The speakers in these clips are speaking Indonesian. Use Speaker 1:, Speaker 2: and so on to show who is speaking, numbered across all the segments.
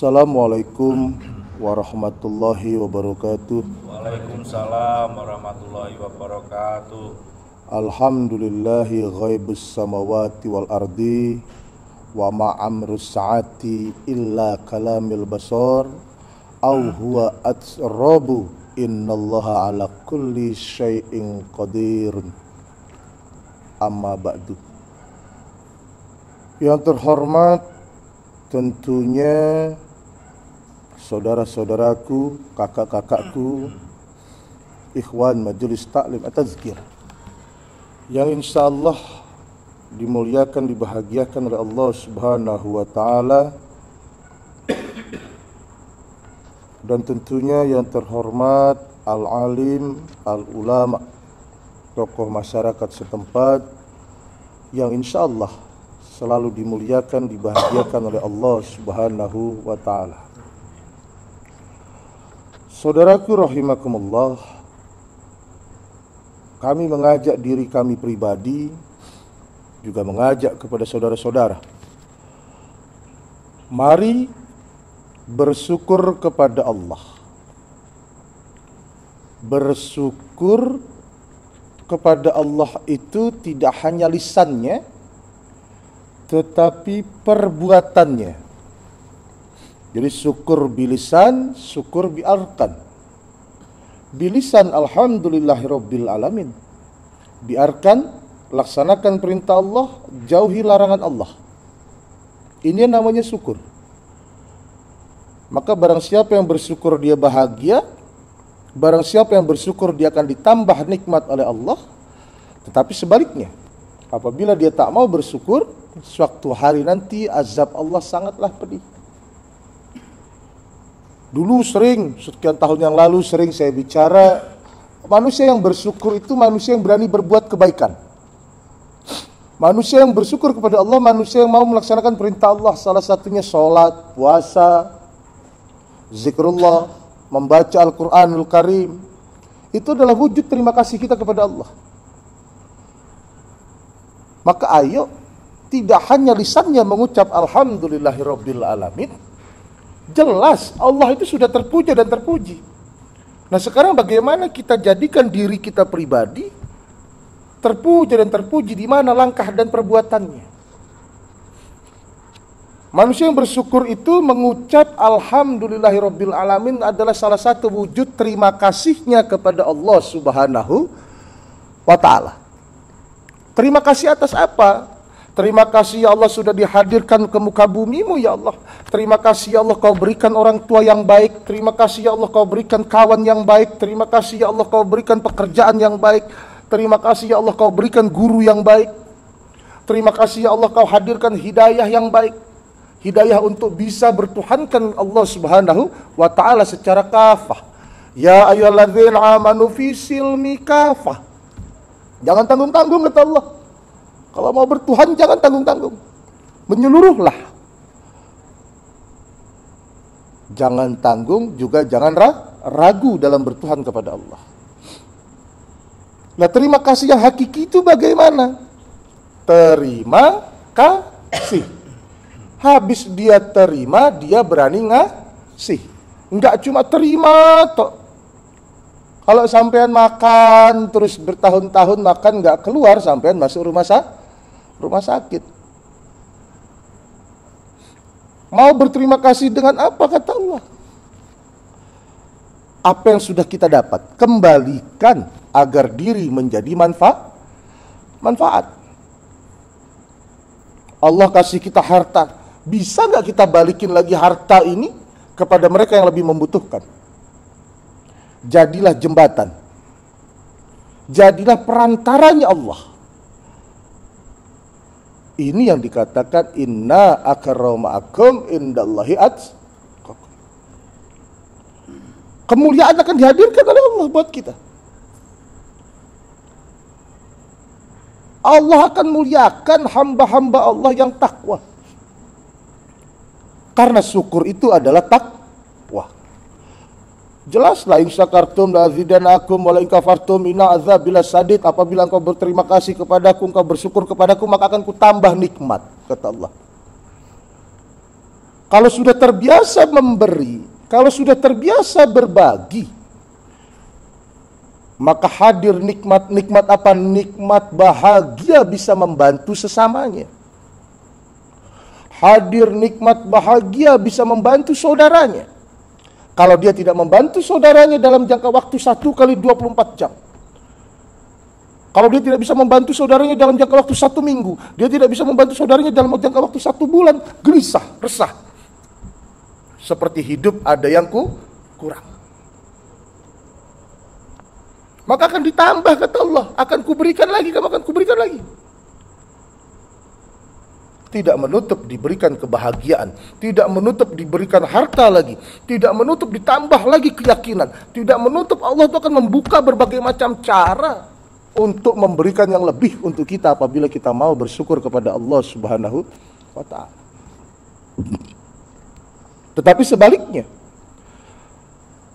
Speaker 1: Assalamualaikum warahmatullahi wabarakatuh.
Speaker 2: Waalaikumsalam warahmatullahi wabarakatuh.
Speaker 1: Alhamdulillahi ghaibus samawati wal ardi wa ma'amrus saati illa kalamil basar au huwa atsrabu innallaha ala kulli syai'in qadirun. Amma ba'du. Yang terhormat, tentunya saudara-saudaraku, kakak-kakakku, ikhwan majelis taklim at-tazkir yang insyaallah dimuliakan, dibahagiakan oleh Allah Subhanahu wa taala, dan tentunya yang terhormat al-alim, al-ulama, tokoh masyarakat setempat yang insyaallah selalu dimuliakan, dibahagiakan oleh Allah Subhanahu wa taala. Saudaraku rahimakumullah, kami mengajak diri kami pribadi, juga mengajak kepada saudara-saudara, mari bersyukur kepada Allah. Bersyukur kepada Allah itu tidak hanya lisannya, tetapi perbuatannya. Jadi syukur bilisan, syukur biarkan. Bilisan alhamdulillahirabbil alamin. Biarkan, laksanakan perintah Allah, jauhi larangan Allah. Ini namanya syukur. Maka barang siapa yang bersyukur dia bahagia, barang siapa yang bersyukur dia akan ditambah nikmat oleh Allah. Tetapi sebaliknya, apabila dia tak mau bersyukur, suatu hari nanti azab Allah sangatlah pedih. Dulu sekian tahun yang lalu sering saya bicara, manusia yang bersyukur itu manusia yang berani berbuat kebaikan. Manusia yang bersyukur kepada Allah, manusia yang mau melaksanakan perintah Allah, salah satunya sholat, puasa, zikrullah, membaca Al-Quranul Karim. Itu adalah wujud terima kasih kita kepada Allah. Maka ayo, tidak hanya lisannya mengucap alhamdulillahirabbil alamin, jelas Allah itu sudah terpuja dan terpuji. Nah sekarang bagaimana kita jadikan diri kita pribadi terpuja dan terpuji, di mana langkah dan perbuatannya. Manusia yang bersyukur itu mengucap alhamdulillahirabbil alamin adalah salah satu wujud terima kasihnya kepada Allah Subhanahu wa taala. Terima kasih atas apa? Terima kasih ya Allah sudah dihadirkan ke muka bumimu ya Allah. Terima kasih ya Allah kau berikan orang tua yang baik. Terima kasih ya Allah kau berikan kawan yang baik. Terima kasih ya Allah kau berikan pekerjaan yang baik. Terima kasih ya Allah kau berikan guru yang baik. Terima kasih ya Allah kau hadirkan hidayah yang baik. Hidayah untuk bisa bertuhankan Allah Subhanahu wa taala secara kafah. Ya ayyuhalladzina amanu fi silmi kafah. Jangan tanggung-tanggung kata Allah. Kalau mau bertuhan jangan tanggung-tanggung. Menyeluruhlah. Jangan tanggung, juga jangan ragu dalam bertuhan kepada Allah. Nah, terima kasih yang hakiki itu bagaimana? Terima kasih. Habis dia terima, dia berani ngasih. Enggak cuma terima toh. Kalau sampean makan terus bertahun-tahun makan enggak keluar, sampean masuk rumah sakit. Mau berterima kasih dengan apa kata Allah? Apa yang sudah kita dapat, kembalikan agar diri menjadi manfaat. Allah kasih kita harta, bisa nggak kita balikin lagi harta ini kepada mereka yang lebih membutuhkan? Jadilah jembatan, jadilah perantaranya Allah. Ini yang dikatakan inna akramakum indallahi atqakum. Kemuliaan akan dihadirkan oleh Allah buat kita. Allah akan muliakan hamba-hamba Allah yang takwa. Karena syukur itu adalah takwa. Jelaslah in syakartum la azidanakum wa la in kafartum inna azabi lasadid. Apabila engkau berterima kasih kepadaku, engkau bersyukur kepadaku, maka akan kutambah nikmat, kata Allah. Kalau sudah terbiasa memberi, kalau sudah terbiasa berbagi, maka hadir nikmat apa? Nikmat bahagia bisa membantu sesamanya. Hadir nikmat bahagia bisa membantu saudaranya. Kalau dia tidak membantu saudaranya dalam jangka waktu 1 kali 24 jam. Kalau dia tidak bisa membantu saudaranya dalam jangka waktu 1 minggu, dia tidak bisa membantu saudaranya dalam jangka waktu 1 bulan, gelisah, resah. Seperti hidup ada yang kurang. Maka akan ditambah, kata Allah, akan kuberikan lagi, kamu akan kuberikan lagi. Tidak menutup diberikan kebahagiaan, tidak menutup diberikan harta lagi, tidak menutup ditambah lagi keyakinan, tidak menutup Allah itu akan membuka berbagai macam cara untuk memberikan yang lebih untuk kita apabila kita mau bersyukur kepada Allah Subhanahu wa ta'ala. Tetapi sebaliknya,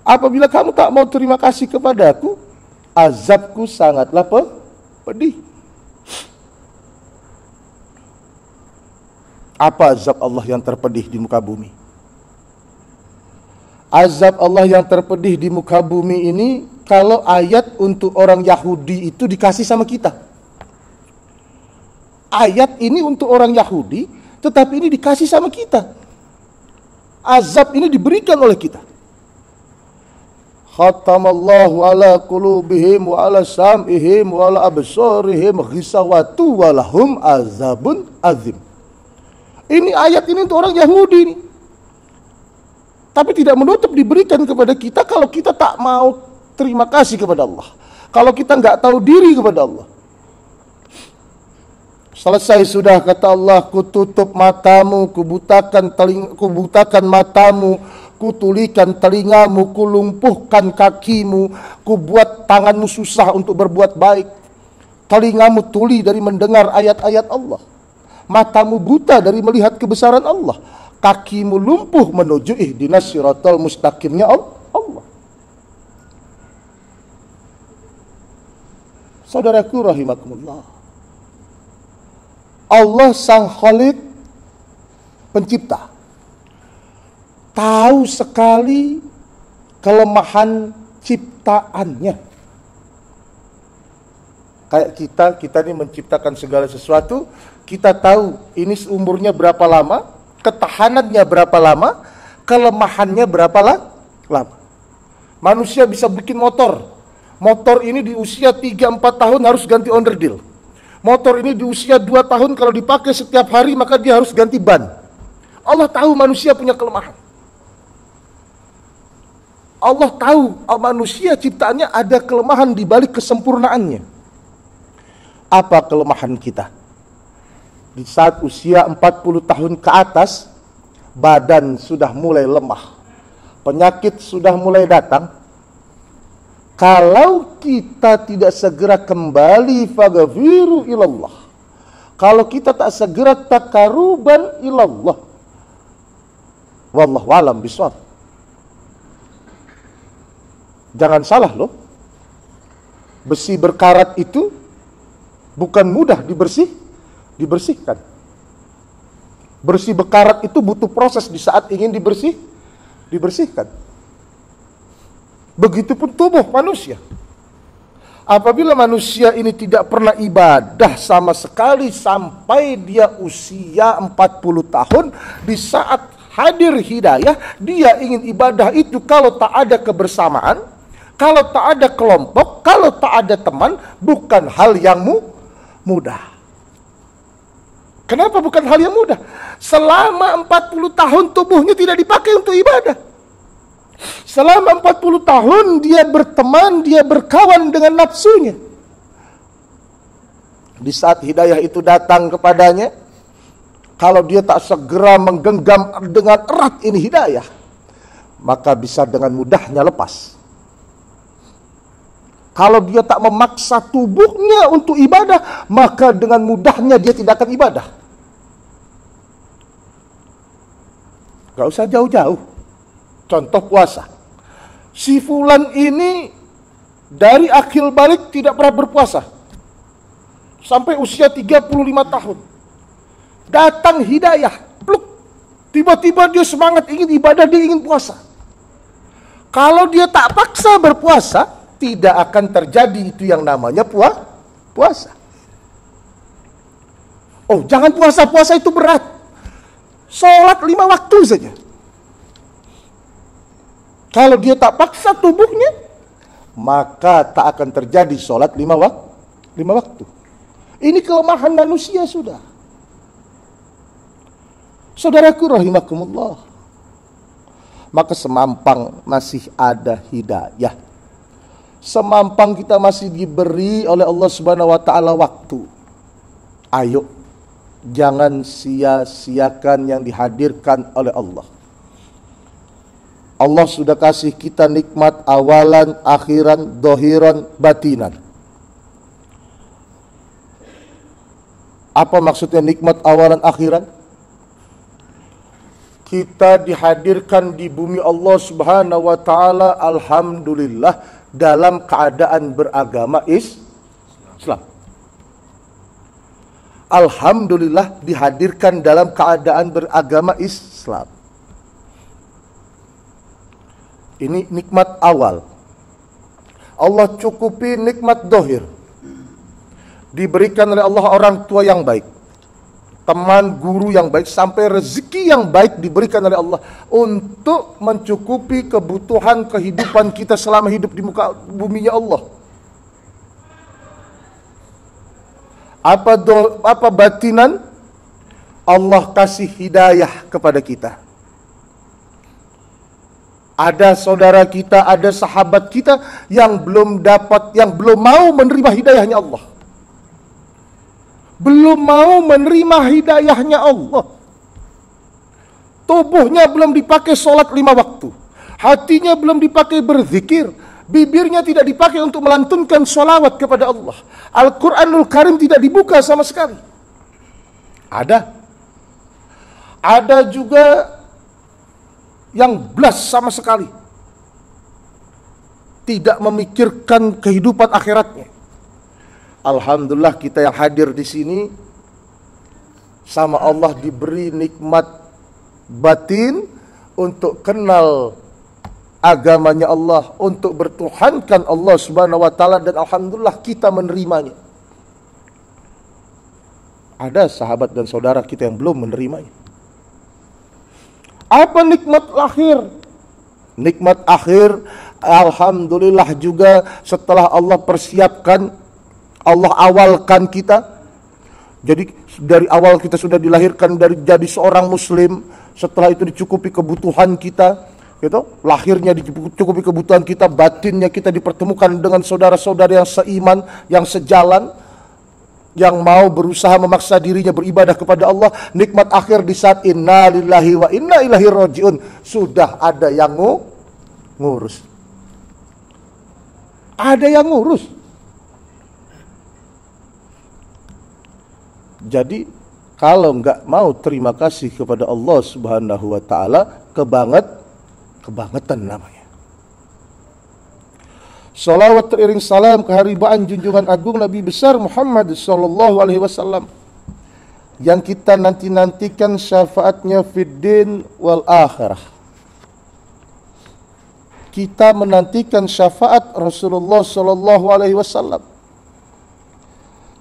Speaker 1: apabila kamu tak mau terima kasih kepadaku, azabku sangatlah pedih. Apa azab Allah yang terpedih di muka bumi? Azab Allah yang terpedih di muka bumi ini, kalau ayat untuk orang Yahudi itu dikasih sama kita. Ayat ini untuk orang Yahudi, tetapi ini dikasih sama kita. Azab ini diberikan oleh kita. Khatamallahu ala qulubihim wa ala sam'ihim wa ala absarihim ghisawatu wa lahum azabun azim. Ini ayat ini untuk orang Yahudi ini. Tapi tidak menutup diberikan kepada kita kalau kita tak mau terima kasih kepada Allah. Kalau kita nggak tahu diri kepada Allah. Selesai sudah, kata Allah, kututup matamu, kubutakan matamu, kutulikan telingamu, kulumpuhkan kakimu, kubuat tanganmu susah untuk berbuat baik. Telingamu tuli dari mendengar ayat-ayat Allah. Matamu buta dari melihat kebesaran Allah. Kakimu lumpuh menuju ihdinas siratal mustaqimnya Allah. Saudaraku rahimakumullah, Allah sang Khalik pencipta tahu sekali kelemahan ciptaannya. Kayak kita ini menciptakan segala sesuatu, kita tahu ini umurnya berapa lama, ketahanannya berapa lama, kelemahannya berapa lama. Manusia bisa bikin motor. Motor ini di usia 3-4 tahun harus ganti onderdil. Motor ini di usia 2 tahun kalau dipakai setiap hari maka dia harus ganti ban. Allah tahu manusia punya kelemahan. Allah tahu manusia ciptaannya ada kelemahan di balik kesempurnaannya. Apa kelemahan kita? Di saat usia 40 tahun ke atas, badan sudah mulai lemah, penyakit sudah mulai datang. Kalau kita tidak segera kembali faghfiru ilallah, kalau kita tak segera taqarruban ilallah, wallahu alam bishawab. Jangan salah loh, besi berkarat itu bukan mudah dibersihkan. Bersih berkarat itu butuh proses di saat ingin dibersihkan. Begitupun tubuh manusia. Apabila manusia ini tidak pernah ibadah sama sekali sampai dia usia 40 tahun, di saat hadir hidayah, dia ingin ibadah itu kalau tak ada kebersamaan, kalau tak ada kelompok, kalau tak ada teman, bukan hal yang mudah. Kenapa bukan hal yang mudah? Selama 40 tahun tubuhnya tidak dipakai untuk ibadah. Selama 40 tahun dia berteman, dia berkawan dengan nafsunya. Di saat hidayah itu datang kepadanya, kalau dia tak segera menggenggam dengan erat ini hidayah, maka bisa dengan mudahnya lepas. Kalau dia tak memaksa tubuhnya untuk ibadah, maka dengan mudahnya dia tidak akan ibadah. Gak usah jauh-jauh. Contoh puasa. Si fulan ini dari akil balik tidak pernah berpuasa. Sampai usia 35 tahun. Datang hidayah, pluk. Tiba-tiba dia semangat ingin ibadah, dia ingin puasa. Kalau dia tak paksa berpuasa, tidak akan terjadi itu yang namanya puasa. Oh, jangan puasa itu berat. Sholat 5 waktu saja. Kalau dia tak paksa tubuhnya, maka tak akan terjadi sholat 5 waktu. Ini kelemahan manusia sudah. Saudaraku rahimakumullah. Maka semampang masih ada hidayah. Semampang kita masih diberi oleh Allah Subhanahu wa taala waktu. Ayo, jangan sia-siakan yang dihadirkan oleh Allah. Allah sudah kasih kita nikmat awalan, akhiran, dohiran, batinan. Apa maksudnya nikmat awalan, akhiran? Kita dihadirkan di bumi Allah Subhanahu wa taala, alhamdulillah, dalam keadaan beragama Islam. Alhamdulillah dihadirkan dalam keadaan beragama Islam. Ini nikmat awal. Allah cukupi nikmat dohir. Diberikan oleh Allah orang tua yang baik, teman, guru yang baik, sampai rezeki yang baik diberikan oleh Allah untuk mencukupi kebutuhan kehidupan kita selama hidup di muka buminya Allah. Apa batinan? Allah kasih hidayah kepada kita. Ada saudara kita, ada sahabat kita yang belum mau menerima hidayahnya Allah. Belum mau menerima hidayahnya Allah. Tubuhnya belum dipakai sholat 5 waktu. Hatinya belum dipakai berzikir. Bibirnya tidak dipakai untuk melantunkan sholawat kepada Allah. Al-Quranul Karim tidak dibuka sama sekali. Ada juga yang blas sama sekali. Tidak memikirkan kehidupan akhiratnya. Alhamdulillah kita yang hadir di sini sama Allah diberi nikmat batin untuk kenal agamanya Allah, untuk bertuhankan Allah Subhanahu wa taala, dan alhamdulillah kita menerimanya. Ada sahabat dan saudara kita yang belum menerimanya. Apa nikmat akhir? Nikmat akhir alhamdulillah juga setelah Allah persiapkan, Allah awalkan kita. Jadi dari awal kita sudah dilahirkan jadi seorang muslim. Setelah itu dicukupi kebutuhan kita, gitu. Lahirnya dicukupi kebutuhan kita, batinnya kita dipertemukan dengan saudara-saudara yang seiman, yang sejalan, yang mau berusaha memaksa dirinya beribadah kepada Allah. Nikmat akhir di saat inna lillahi wa inna ilaihi rajiun, sudah ada yang ngurus. Ada yang ngurus. Jadi kalau nggak mau terima kasih kepada Allah Subhanahu wa taala, kebangetan namanya. Salawat teriring salam keharibaan junjungan agung Nabi besar Muhammad sallallahu alaihi wasallam yang kita nantikan syafaatnya fid din wal akhirah. Kita menantikan syafaat Rasulullah sallallahu alaihi wasallam.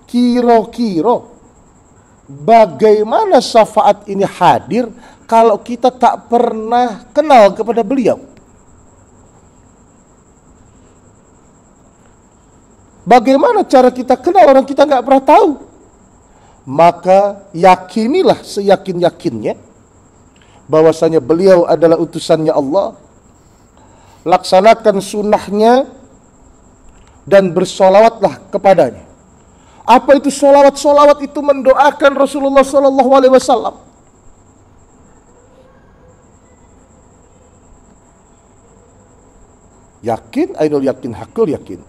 Speaker 1: Kira-kira bagaimana syafaat ini hadir kalau kita tak pernah kenal kepada beliau? Bagaimana cara kita kenal orang kita nggak pernah tahu? Maka yakinilah seyakin-yakinnya bahwasanya beliau adalah utusannya Allah. Laksanakan sunnahnya dan bersolawatlah kepadanya. Apa itu solawat? Solawat itu mendoakan Rasulullah Sallallahu Alaihi Wasallam. Yakin, ainul yakin, hakul yakin.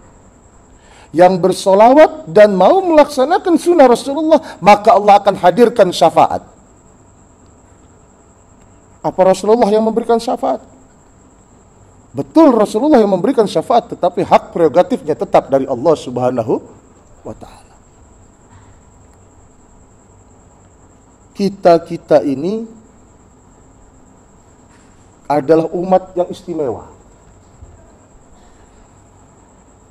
Speaker 1: Yang bersolawat dan mau melaksanakan sunnah Rasulullah, maka Allah akan hadirkan syafaat. Apa Rasulullah yang memberikan syafaat? Betul Rasulullah yang memberikan syafaat, tetapi hak prerogatifnya tetap dari Allah Subhanahu wa ta'ala. Kita ini adalah umat yang istimewa.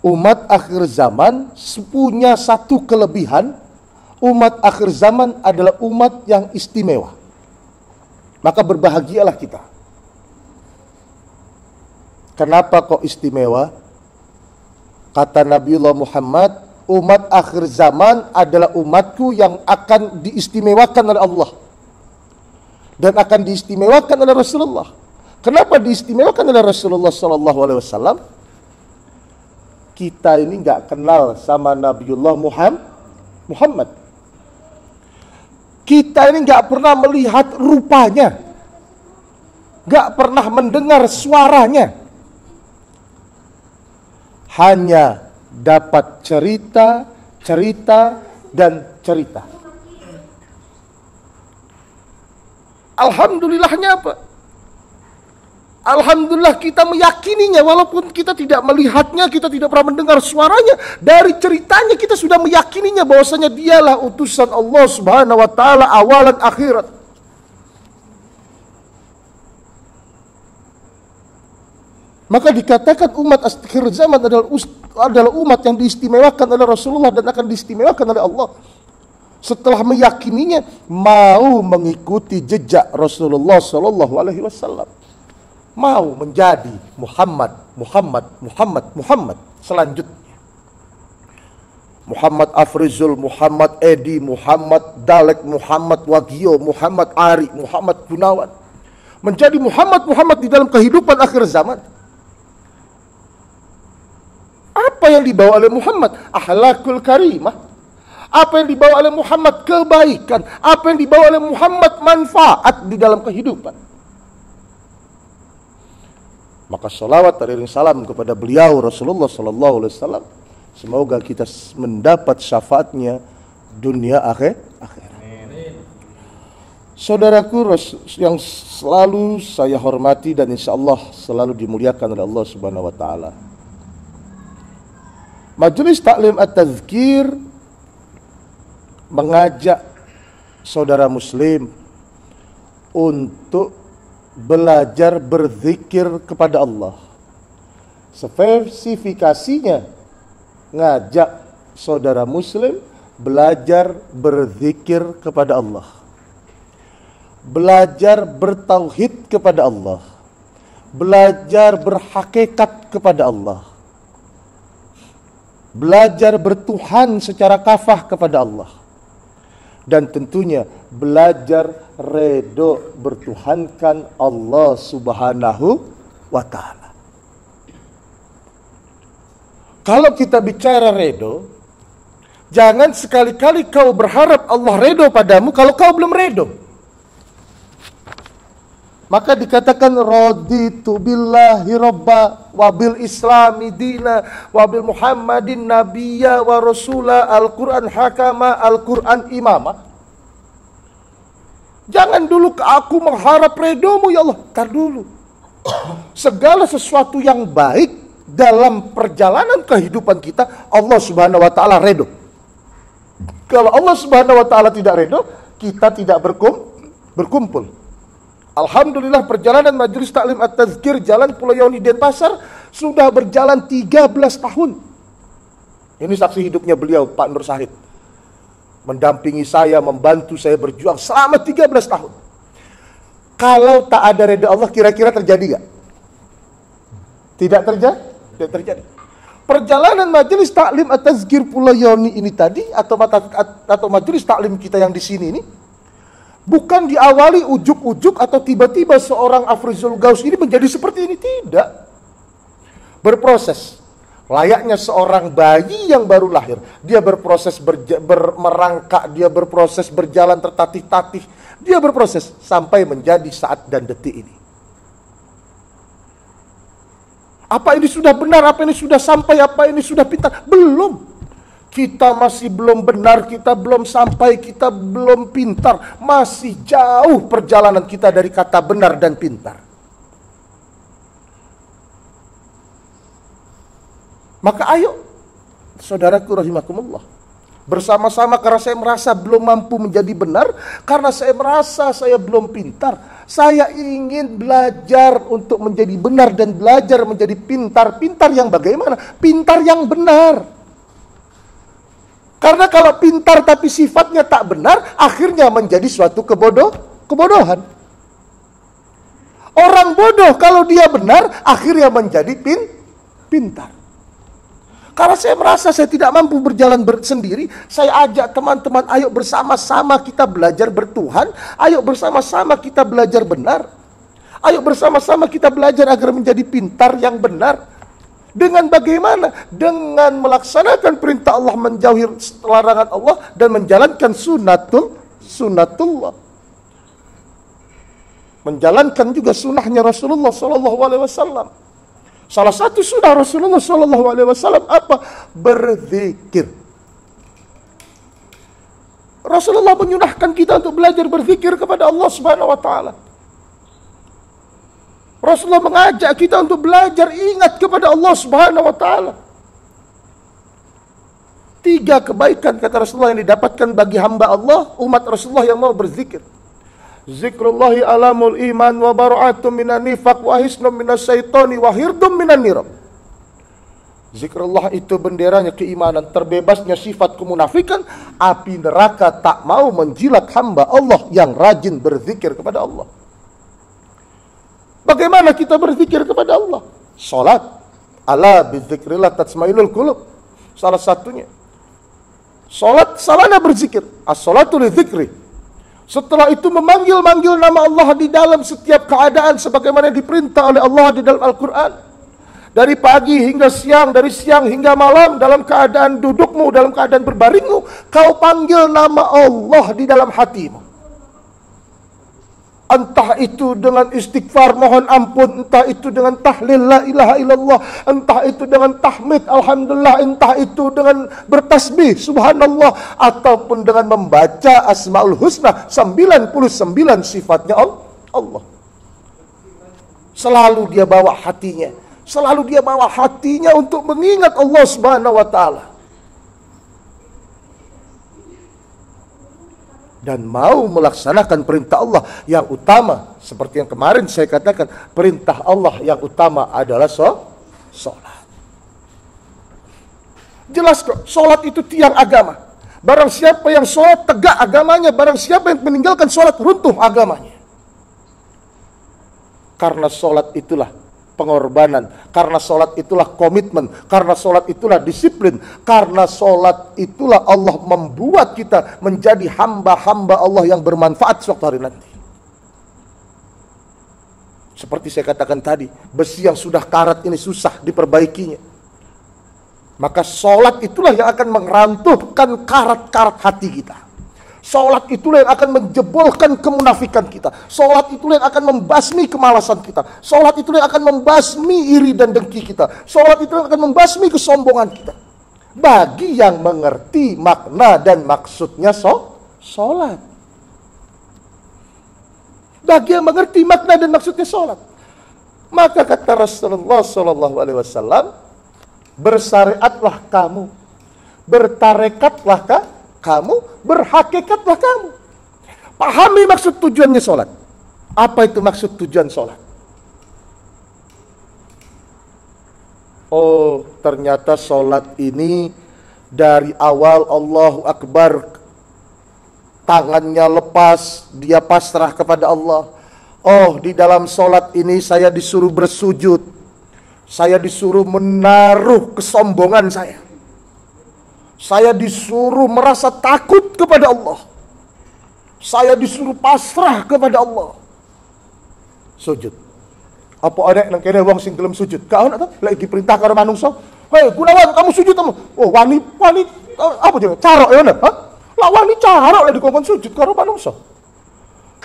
Speaker 1: Umat akhir zaman punya satu kelebihan. Umat akhir zaman adalah umat yang istimewa. Maka berbahagialah kita. Kenapa kok istimewa? Kata Nabiullah Muhammad, umat akhir zaman adalah umatku yang akan diistimewakan oleh Allah. Dan akan diistimewakan oleh Rasulullah. Kenapa diistimewakan oleh Rasulullah SAW? Kita ini nggak kenal sama Nabiullah Muhammad. Kita ini nggak pernah melihat rupanya, nggak pernah mendengar suaranya. Hanya dapat cerita, dan cerita. Alhamdulillahnya apa? Alhamdulillah kita meyakininya, walaupun kita tidak melihatnya, kita tidak pernah mendengar suaranya. Dari ceritanya kita sudah meyakininya bahwasanya dialah utusan Allah Subhanahu wa taala awalan akhirat. Maka dikatakan umat akhir zaman adalah umat yang diistimewakan oleh Rasulullah dan akan diistimewakan oleh Allah. Setelah meyakininya, mau mengikuti jejak Rasulullah SAW. Mau menjadi Muhammad selanjutnya. Muhammad Afrizul, Muhammad Edi, Muhammad Dalek, Muhammad Wagio, Muhammad Ari, Muhammad Gunawan. Menjadi Muhammad di dalam kehidupan akhir zaman. Apa yang dibawa oleh Muhammad? Akhlakul karimah. Apa yang dibawa oleh Muhammad? Kebaikan. Apa yang dibawa oleh Muhammad? Manfaat di dalam kehidupan. Maka salawat dan salam kepada beliau Rasulullah SAW. Semoga kita mendapat syafaatnya dunia akhir. Saudaraku yang selalu saya hormati dan insya Allah selalu dimuliakan oleh Allah Subhanahu wa taala. Majelis Taklim At-Tazkir mengajak saudara muslim untuk belajar berzikir kepada Allah. Spesifikasinya ngajak saudara muslim belajar berzikir kepada Allah. Belajar bertauhid kepada Allah. Belajar berhakikat kepada Allah. Belajar bertuhan secara kafah kepada Allah. Dan tentunya belajar redo bertuhankan Allah Subhanahu wa ta'ala. Kalau kita bicara redo, jangan sekali-kali kau berharap Allah redo padamu kalau kau belum redo. Maka dikatakan raditu billahi robba wabil islami dina wabil muhammadin nabiyya wa rasula al-Quran hakama al-Quran imama. Jangan dulu aku mengharap redomu ya Allah. Tar dulu. Segala sesuatu yang baik dalam perjalanan kehidupan kita, Allah Subhanahu wa taala redo. Kalau Allah Subhanahu wa taala tidak redo, kita tidak berkumpul. Alhamdulillah perjalanan Majelis Taklim At-Tazkir Jalan Pulau Yauni Denpasar sudah berjalan 13 tahun. Ini saksi hidupnya beliau Pak Nur Syahid. Mendampingi saya, membantu saya berjuang selama 13 tahun. Kalau tak ada ridha Allah, kira-kira terjadi gak? Tidak terjadi. Perjalanan Majelis Taklim At-Tazkir Pulau Yauni ini tadi atau Majelis Taklim kita yang di sini ini bukan diawali ujuk-ujuk atau tiba-tiba seorang Afrizul Gaus ini menjadi seperti ini, tidak. Berproses. Layaknya seorang bayi yang baru lahir. Dia berproses merangkak, dia berproses berjalan tertatih-tatih. Dia berproses sampai menjadi saat dan detik ini. Apa ini sudah benar, apa ini sudah sampai, apa ini sudah pintar? Belum. Kita masih belum benar, kita belum sampai, kita belum pintar. Masih jauh perjalanan kita dari kata benar dan pintar. Maka ayo, saudaraku rahimakumullah, Bersama-sama karena saya merasa belum mampu menjadi benar, karena saya merasa saya belum pintar. Saya ingin belajar untuk menjadi benar dan belajar menjadi pintar. Pintar yang bagaimana? Pintar yang benar. Karena kalau pintar tapi sifatnya tak benar, akhirnya menjadi suatu kebodohan. Orang bodoh kalau dia benar, akhirnya menjadi pintar. Karena saya merasa saya tidak mampu berjalan sendiri, saya ajak teman-teman, ayo bersama-sama kita belajar bertuhan, ayo bersama-sama kita belajar benar, ayo bersama-sama kita belajar agar menjadi pintar yang benar. Dengan bagaimana? Dengan melaksanakan perintah Allah, menjauhi larangan Allah, dan menjalankan sunnatullah. Menjalankan juga sunnahnya Rasulullah SAW. Salah satu sunnah Rasulullah SAW apa? Berzikir. Rasulullah menyunahkan kita untuk belajar berzikir kepada Allah Subhanahu wa taala. Rasulullah mengajak kita untuk belajar ingat kepada Allah Subhanahu wa taala. 3 kebaikan kata Rasulullah yang didapatkan bagi hamba Allah, umat Rasulullah yang mau berzikir. Zikrullahi alamul iman wa bara'atum minan nifaq wa hisnum minas syaitani wa hirdum minan nirab. Zikrullah itu benderanya keimanan, terbebasnya sifat kemunafikan, api neraka tak mau menjilat hamba Allah yang rajin berzikir kepada Allah. Bagaimana kita berzikir kepada Allah? Salat. Ala bizikrillah tatma'innul qulub. Salah satunya. Salat salahnya berzikir. As-salatu li dzikri. Setelah itu memanggil nama Allah di dalam setiap keadaan sebagaimana diperintah oleh Allah di dalam Al-Quran. Dari pagi hingga siang, dari siang hingga malam, dalam keadaan dudukmu, dalam keadaan berbaringmu, kau panggil nama Allah di dalam hatimu. Entah itu dengan istighfar mohon ampun, entah itu dengan tahlil la ilaha illallah, entah itu dengan tahmid alhamdulillah, entah itu dengan bertasbih subhanallah, ataupun dengan membaca asmaul husna 99 sifatnya Allah. Selalu dia bawa hatinya untuk mengingat Allah Subhanahu wa taala. Dan mau melaksanakan perintah Allah yang utama, seperti yang kemarin saya katakan, perintah Allah yang utama adalah sholat. Jelas kok, sholat itu tiang agama. Barang siapa yang sholat tegak agamanya, barang siapa yang meninggalkan sholat runtuh agamanya. Karena sholat itulah pengorbanan, karena sholat itulah komitmen, karena sholat itulah disiplin, karena sholat itulah Allah membuat kita menjadi hamba-hamba Allah yang bermanfaat suatu hari nanti. Seperti saya katakan tadi, besi yang sudah karat ini susah diperbaikinya. Maka sholat itulah yang akan merantuhkan karat-karat hati kita. Sholat itulah yang akan menjebolkan kemunafikan kita. Sholat itulah yang akan membasmi kemalasan kita. Sholat itulah yang akan membasmi iri dan dengki kita. Sholat itulah yang akan membasmi kesombongan kita. Bagi yang mengerti makna dan maksudnya sholat. Bagi yang mengerti makna dan maksudnya sholat. Maka kata Rasulullah SAW, bersyariatlah kamu, bertarekatlah kamu, berhakikatlah kamu. Pahami maksud tujuannya sholat. Apa itu maksud tujuan sholat? Oh, ternyata sholat ini dari awal Allahu Akbar, tangannya lepas, dia pasrah kepada Allah. Oh, di dalam sholat ini saya disuruh bersujud, saya disuruh menaruh kesombongan saya disuruh merasa takut kepada Allah, saya disuruh pasrah kepada Allah. Sujud. Apa ada yang kena wong sing gelem sujud? Kau nak tahu? Lagi diperintah karo manungsa. Hei, Gunawan, kamu sujud kamu. Oh, wani apa jenenge? Carok ya ngono, ha? Lah wani carok lek dikongkon sujud karo manungsa.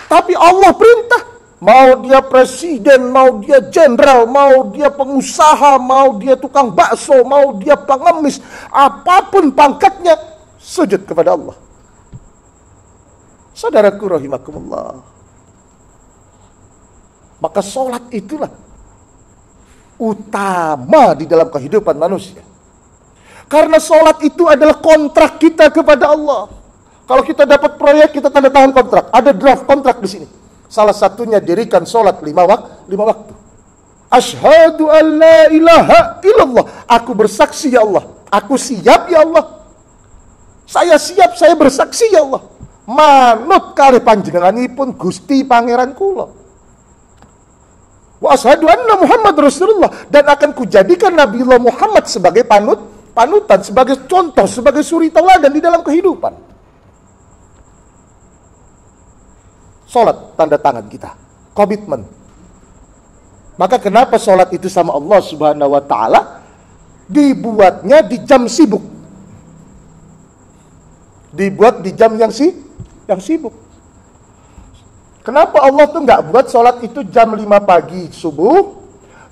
Speaker 1: Tapi Allah perintah. Mau dia presiden, mau dia jenderal, mau dia pengusaha, mau dia tukang bakso, mau dia pengemis, apapun pangkatnya, sujud kepada Allah. Saudaraku rahimakumullah. Maka sholat itulah utama di dalam kehidupan manusia. Karena sholat itu adalah kontrak kita kepada Allah. Kalau kita dapat proyek, kita tanda tangan kontrak. Ada draft kontrak di sini. Salah satunya dirikan sholat 5 waktu. Asyhadu an la ilaha illallah. Aku bersaksi ya Allah. Aku siap ya Allah. Saya siap, saya bersaksi ya Allah. Manut kalih panjenenganipun Gusti Pangeran kula. Wa asyhadu anna Muhammad Rasulullah. Dan akan kujadikan Nabiullah Muhammad sebagai panutan, sebagai contoh, sebagai suri tauladan di dalam kehidupan. Sholat, tanda tangan kita, komitmen. Maka kenapa sholat itu sama Allah Subhanahu wa ta'ala dibuatnya di jam sibuk, dibuat di jam yang sibuk. Kenapa Allah tuh nggak buat sholat itu jam 5 pagi subuh,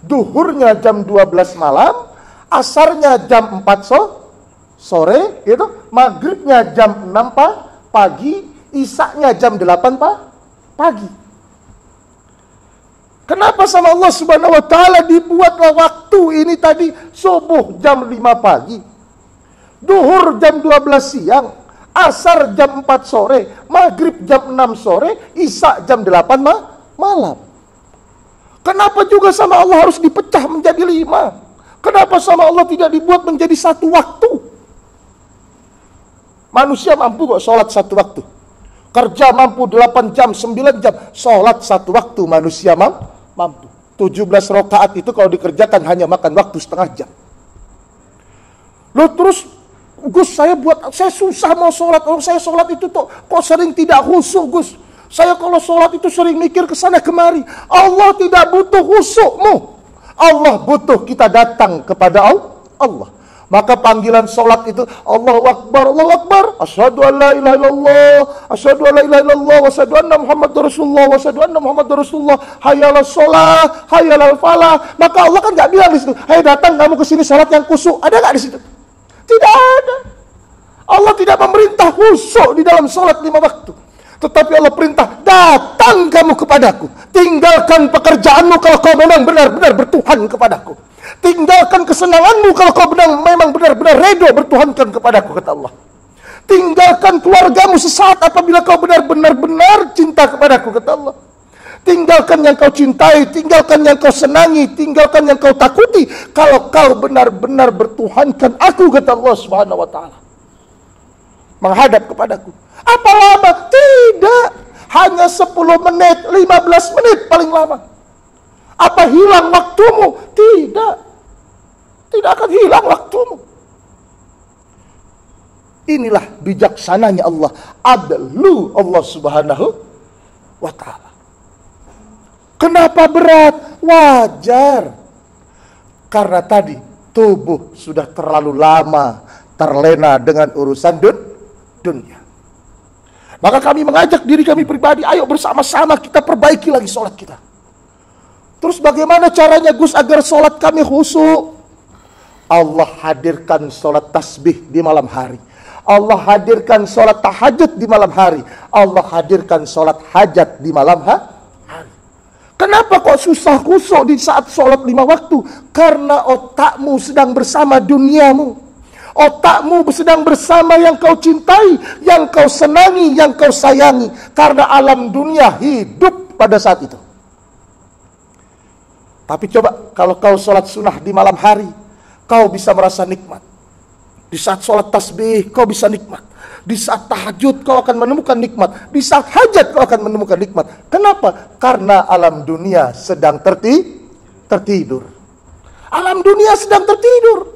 Speaker 1: duhurnya jam 12 malam, asarnya jam 4 sore, gitu, maghribnya jam 6 pagi, isaknya jam 8 pagi. Kenapa sama Allah Subhanahu wa ta'ala dibuatlah waktu ini tadi subuh jam 5 pagi, duhur jam 12 siang, asar jam 4 sore, maghrib jam 6 sore, isya jam 8 malam. Kenapa juga sama Allah harus dipecah menjadi 5? Kenapa sama Allah tidak dibuat menjadi satu waktu? Manusia mampu kok sholat satu waktu. Kerja mampu 8 jam, 9 jam. Sholat satu waktu manusia mampu. 17 rakaat itu kalau dikerjakan hanya makan waktu setengah jam. Loh terus, Gus, saya susah mau sholat. Kalau saya sholat itu kok sering tidak khusyuk, Gus. Saya kalau sholat itu sering mikir ke sana kemari. Allah tidak butuh khusyukmu. Allah butuh kita datang kepada Allah. Maka panggilan sholat itu Allahu Akbar, Allahu Akbar, asyhadu an la ilaha illallah, asyhadu an la ilaha illallah, wa asyhadu anna Muhammadar Rasulullah, wa asyhadu anna Muhammadar Rasulullah, hayya 'alas shalah, hayya 'alal falah. Maka Allah kan enggak bilang di situ, "Hai datang kamu ke sini salat yang khusyuk." Ada enggak di situ? Tidak ada. Allah tidak memerintah khusyuk di dalam salat 5 waktu. Tetapi Allah perintah, datang kamu kepadaku. Tinggalkan pekerjaanmu kalau kau memang benar-benar bertuhan kepadaku. Tinggalkan kesenanganmu kalau kau memang benar-benar redo bertuhankan kepadaku, kata Allah. Tinggalkan keluargamu sesaat apabila kau benar-benar cinta kepadaku, kata Allah. Tinggalkan yang kau cintai, tinggalkan yang kau senangi, tinggalkan yang kau takuti kalau kau benar-benar bertuhankan aku, kata Allah Subhanahu wa ta'ala. Menghadap kepadaku. Apa lama? Tidak. Hanya 10 menit, 15 menit paling lama. Apa hilang waktumu? Tidak. Tidak akan hilang waktumu. Inilah bijaksananya Allah. Adlu Allah Subhanahu wa ta'ala. Kenapa berat? Wajar. Karena tadi tubuh sudah terlalu lama terlena dengan urusan dunia. Maka kami mengajak diri kami pribadi, ayo bersama-sama kita perbaiki lagi sholat kita. Terus bagaimana caranya, Gus, agar sholat kami khusyuk? Allah hadirkan sholat tasbih di malam hari. Allah hadirkan sholat tahajud di malam hari. Allah hadirkan sholat hajat di malam hari. Kenapa kok susah khusyuk di saat sholat 5 waktu? Karena otakmu sedang bersama duniamu. Otakmu sedang bersama yang kau cintai, yang kau senangi, yang kau sayangi. Karena alam dunia hidup pada saat itu. Tapi coba kalau kau sholat sunnah di malam hari, kau bisa merasa nikmat. Di saat sholat tasbih, kau bisa nikmat. Di saat tahajud, kau akan menemukan nikmat. Di saat hajat, kau akan menemukan nikmat. Kenapa? Karena alam dunia sedang tertidur. Alam dunia sedang tertidur.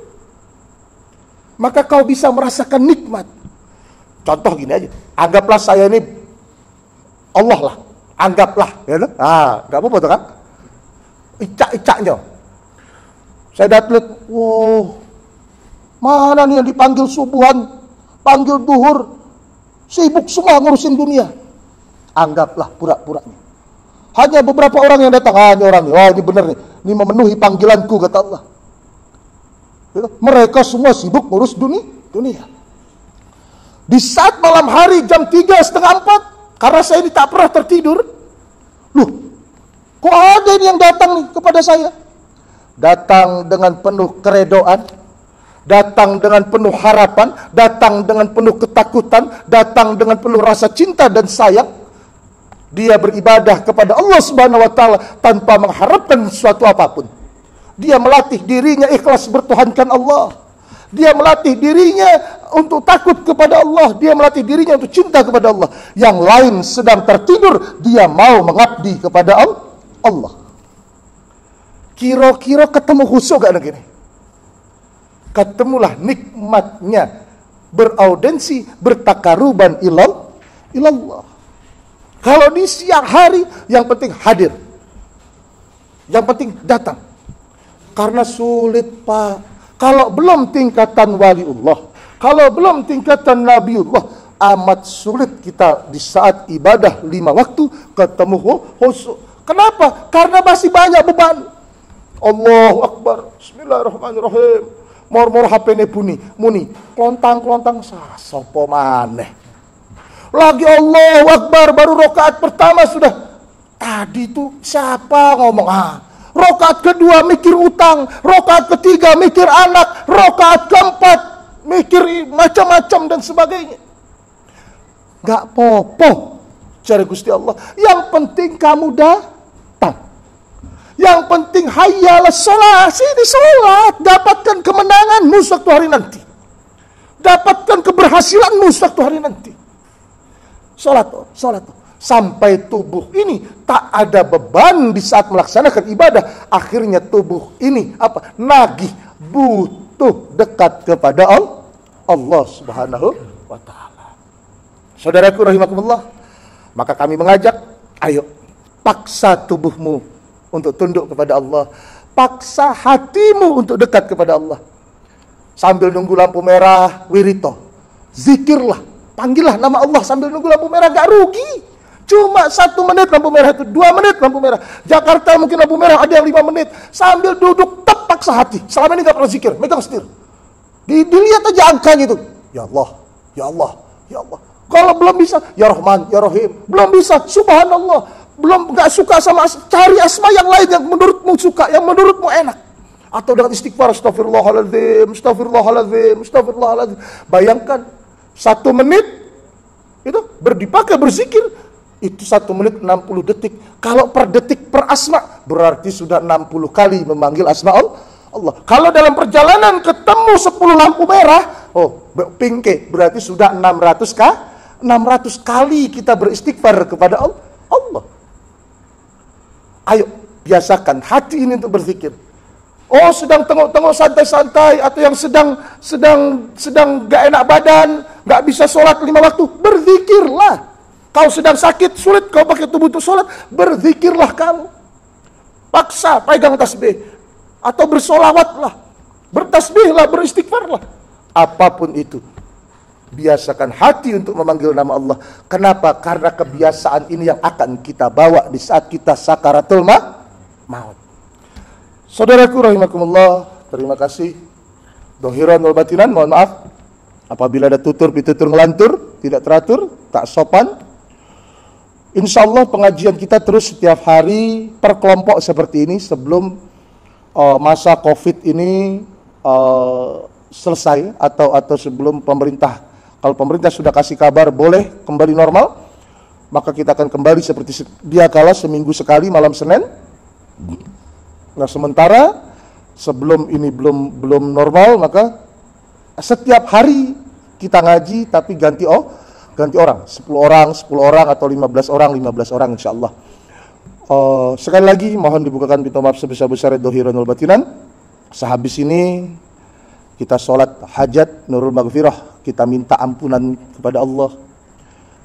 Speaker 1: Maka kau bisa merasakan nikmat. Contoh gini aja. Anggaplah saya ini Allah lah. Anggaplah. Ya, gak apa-apa tuh kan? Icak-icaknya. Saya datang, wow, mana nih yang dipanggil subuhan, panggil duhur, sibuk semua ngurusin dunia. Anggaplah pura-puranya. Hanya beberapa orang yang datang, ini orang nih, ini bener nih, ini memenuhi panggilanku, kata Allah. Mereka semua sibuk ngurus dunia. Di saat malam hari jam 3:30, karena saya ini tak pernah tertidur, loh, kok ada ini yang datang nih kepada saya? Datang dengan penuh keredoan, datang dengan penuh harapan, datang dengan penuh ketakutan, datang dengan penuh rasa cinta dan sayang. Dia beribadah kepada Allah Subhanahu wa taala tanpa mengharapkan sesuatu apapun. Dia melatih dirinya ikhlas bertuhankan Allah. Dia melatih dirinya untuk takut kepada Allah. Dia melatih dirinya untuk cinta kepada Allah. Yang lain sedang tertidur, dia mau mengabdi kepada Allah. Kira-kira ketemu khusyuk gak begini? Ketemulah nikmatnya beraudensi, bertakaruban ilallah. Kalau di siang hari, yang penting hadir, yang penting datang. Karena sulit, Pak. Kalau belum tingkatan waliullah, kalau belum tingkatan nabiullah, amat sulit kita di saat ibadah 5 waktu ketemu khusyuk. Kenapa? Karena masih banyak beban. Allahu Akbar, bismillahirrahmanirrahim. Mor-mor HP-ne muni, klontang-klontang sopo maneh. Lagi Allahu Akbar, baru rakaat pertama sudah. Tadi tuh siapa ngomong? Rakaat kedua mikir utang, rakaat ketiga mikir anak, rakaat keempat mikir macam-macam dan sebagainya. Gak popo cari Gusti Allah. Yang penting kamu datang. Yang penting hayyalah sholat, sini sholat, dapatkan kemenanganmu suatu hari nanti. Dapatkan keberhasilanmu suatu hari nanti. Sholat. Sampai tubuh ini tak ada beban di saat melaksanakan ibadah. Akhirnya tubuh ini nagih, butuh dekat kepada Allah Subhanahu wa ta'ala. Saudaraku rahimakumullah, maka kami mengajak, ayo paksa tubuhmu untuk tunduk kepada Allah. Paksa hatimu untuk dekat kepada Allah. Sambil nunggu lampu merah, wirito, zikirlah, panggillah nama Allah sambil nunggu lampu merah, gak rugi. Cuma 1 menit lampu merah itu, 2 menit lampu merah. Jakarta mungkin lampu merah ada yang 5 menit. Sambil duduk, paksa hati. Selama ini gak pernah zikir, megang setir. Dilihat aja angkanya itu. Ya Allah, ya Allah, ya Allah. Kalau belum bisa, ya Rahman, ya Rahim. Belum bisa, subhanallah. Belum gak suka sama, cari asma yang lain yang menurutmu suka, yang menurutmu enak. Atau dengan istighfar, astagfirullahaladzim, astagfirullahaladzim, astagfirullahaladzim. Bayangkan 1 menit itu dipakai berzikir. Itu 1 menit 60 detik. Kalau per detik per asma, berarti sudah 60 kali memanggil asma Allah. Kalau dalam perjalanan ketemu 10 lampu merah, pingke, berarti sudah 600 kali kita beristighfar kepada Allah. Ayo, biasakan hati ini untuk berzikir. Sedang tengok-tengok santai-santai, atau yang sedang gak enak badan, gak bisa sholat 5 waktu, berzikirlah. Kau sedang sakit, sulit kau pakai tubuh untuk sholat, berzikirlah kamu. Paksa, pegang tasbih. Atau bersolawatlah, bertasbihlah, beristighfarlah. Apapun itu, biasakan hati untuk memanggil nama Allah. Kenapa? Karena kebiasaan ini yang akan kita bawa di saat kita sakaratul maut. Saudaraku rahimakumullah, terima kasih. Dohiran wal batinan, mohon maaf apabila ada tutur-pitutur ngelantur, tidak teratur, tak sopan. Insyaallah pengajian kita terus setiap hari per kelompok seperti ini sebelum masa Covid ini selesai atau sebelum pemerintah. Kalau pemerintah sudah kasih kabar boleh kembali normal, maka kita akan kembali seperti dia kala seminggu sekali malam Senin. Nah, sementara sebelum ini belum normal, maka setiap hari kita ngaji tapi ganti orang, 10 orang atau 15 orang insyaallah. Sekali lagi mohon dibukakan pintu maaf sebesar-besarnya dohiranul batinan. Sehabis ini kita sholat hajat nurul maghfirah, kita minta ampunan kepada Allah.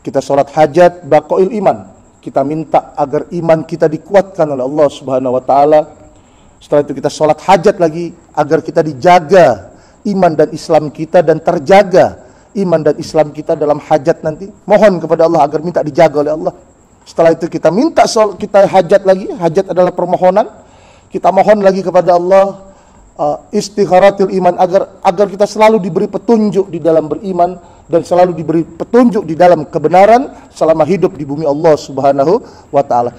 Speaker 1: Kita sholat hajat baqaul iman, kita minta agar iman kita dikuatkan oleh Allah Subhanahu wa taala. Setelah itu kita sholat hajat lagi agar kita dijaga iman dan Islam kita dan terjaga iman dan Islam kita dalam hajat nanti. Mohon kepada Allah agar minta dijaga oleh Allah. Setelah itu kita minta kita hajat lagi. Hajat adalah permohonan. Kita mohon lagi kepada Allah istigharatil iman agar kita selalu diberi petunjuk di dalam beriman dan selalu diberi petunjuk di dalam kebenaran selama hidup di bumi Allah Subhanahu wa taala.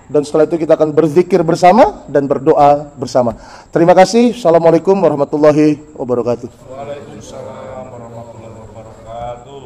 Speaker 1: Dan setelah itu kita akan berzikir bersama dan berdoa bersama. Terima kasih. Assalamualaikum warahmatullahi wabarakatuh.
Speaker 2: Waalaikumsalam warahmatullahi wabarakatuh.